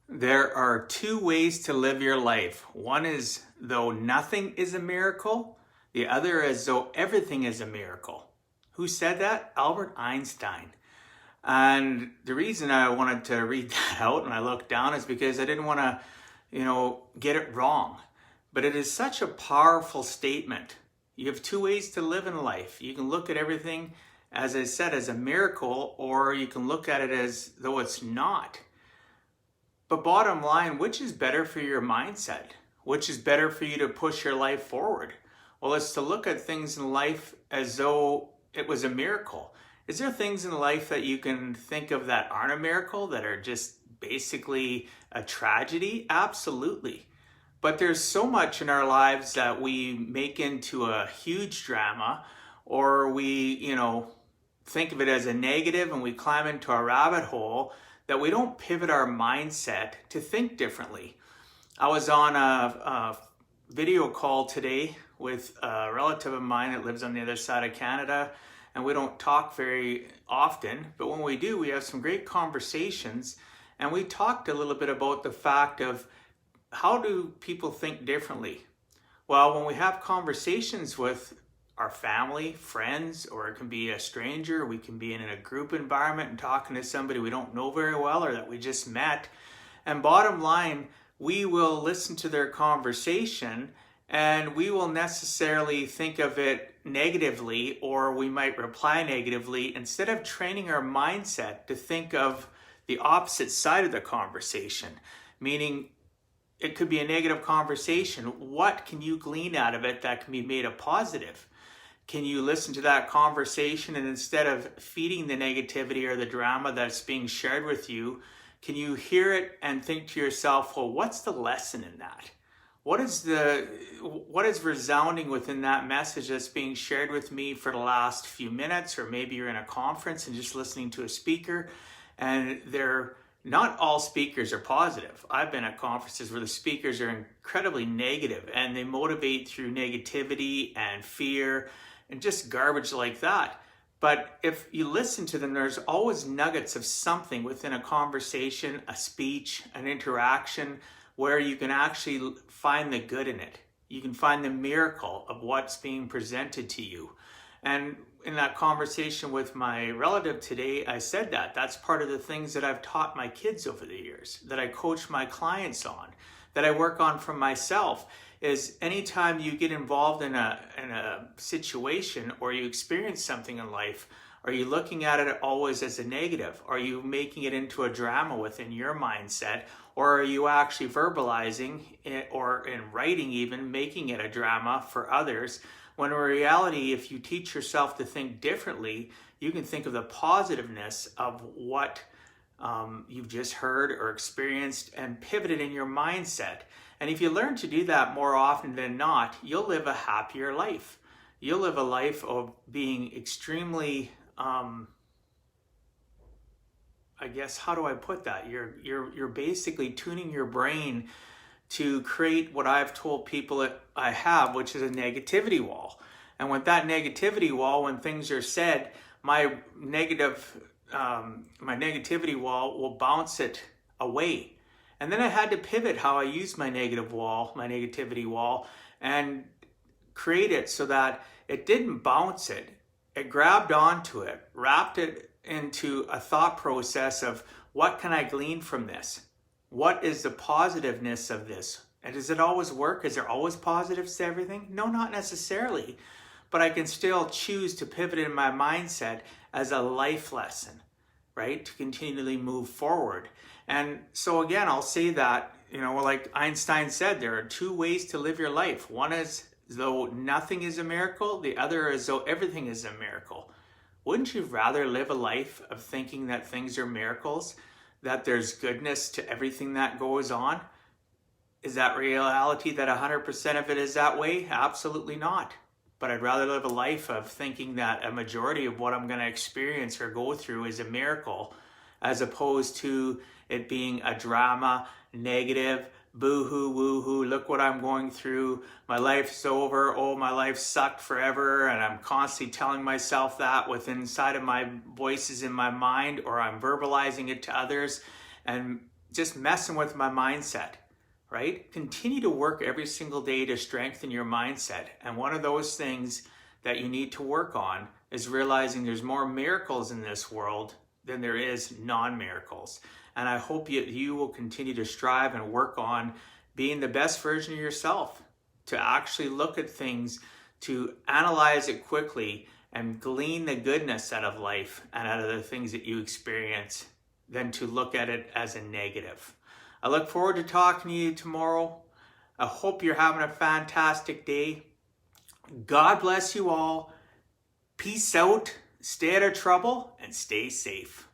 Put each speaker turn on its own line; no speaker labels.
There are two ways to live your life. One is though nothing is a miracle. The other is though everything is a miracle. Who said that? Albert Einstein. And the reason I wanted to read that out and I looked down is because I didn't want to, get it wrong. But it is such a powerful statement. You have two ways to live in life. You can look at everything, as I said, as a miracle, or you can look at it as though it's not. But bottom line, which is better for your mindset? Which is better for you to push your life forward? Well, it's to look at things in life as though it was a miracle. Is there things in life that you can think of that aren't a miracle, that are just basically a tragedy? Absolutely. But there's so much in our lives that we make into a huge drama, or we, think of it as a negative and we climb into a rabbit hole, that we don't pivot our mindset to think differently. I was on a video call today with a relative of mine that lives on the other side of Canada, and we don't talk very often, but when we do, we have some great conversations, and we talked a little bit about the fact of how do people think differently? Well, when we have conversations with our family, friends, or it can be a stranger, we can be in a group environment and talking to somebody we don't know very well or that we just met. And bottom line, we will listen to their conversation and we will necessarily think of it negatively, or we might reply negatively instead of training our mindset to think of the opposite side of the conversation. Meaning, it could be a negative conversation. What can you glean out of it that can be made a positive? Can you listen to that conversation and instead of feeding the negativity or the drama that's being shared with you, can you hear it and think to yourself, well, what's the lesson in that? What is resounding within that message that's being shared with me for the last few minutes? Or maybe you're in a conference and just listening to a speaker, and not all speakers are positive. I've been at conferences where the speakers are incredibly negative and they motivate through negativity and fear and just garbage like that. But if you listen to them, there's always nuggets of something within a conversation, a speech, an interaction, where you can actually find the good in it. You can find the miracle of what's being presented to you. And in that conversation with my relative today, I said that that's part of the things that I've taught my kids over the years, that I coach my clients on, that I work on for myself, is anytime you get involved in a situation or you experience something in life, are you looking at it always as a negative? Are you making it into a drama within your mindset? Or are you actually verbalizing it, or in writing even, making it a drama for others? When in reality, if you teach yourself to think differently, you can think of the positiveness of what you've just heard or experienced and pivot it in your mindset. And if you learn to do that more often than not, you'll live a happier life. You'll live a life of being extremely, how do I put that? You're basically tuning your brain to create what I've told people that I have, which is a negativity wall. And with that negativity wall, when things are said, my negativity wall will bounce it away. And then I had to pivot how I use my negativity wall, and create it so that it didn't bounce it. It grabbed onto it, wrapped it into a thought process of what can I glean from this? What is the positiveness of this? And does it always work? Is there always positives to everything? No, not necessarily. But I can still choose to pivot in my mindset as a life lesson, right? To continually move forward. And so again, I'll say that, like Einstein said, there are two ways to live your life. One is though nothing is a miracle. The other is though everything is a miracle. Wouldn't you rather live a life of thinking that things are miracles, that there's goodness to everything that goes on? Is that reality that 100% of it is that way? Absolutely not. But I'd rather live a life of thinking that a majority of what I'm going to experience or go through is a miracle, as opposed to it being a drama, negative, boo-hoo, woo-hoo, look what I'm going through, my life's over, oh, my life sucked forever, and I'm constantly telling myself that inside of my voices in my mind, or I'm verbalizing it to others. And just messing with my mindset, right? Continue to work every single day to strengthen your mindset. And one of those things that you need to work on is realizing there's more miracles in this world than there is non-miracles. And I hope you will continue to strive and work on being the best version of yourself, to actually look at things, to analyze it quickly and glean the goodness out of life and out of the things that you experience, than to look at it as a negative. I look forward to talking to you tomorrow. I hope you're having a fantastic day. God bless you all. Peace out, stay out of trouble, and stay safe.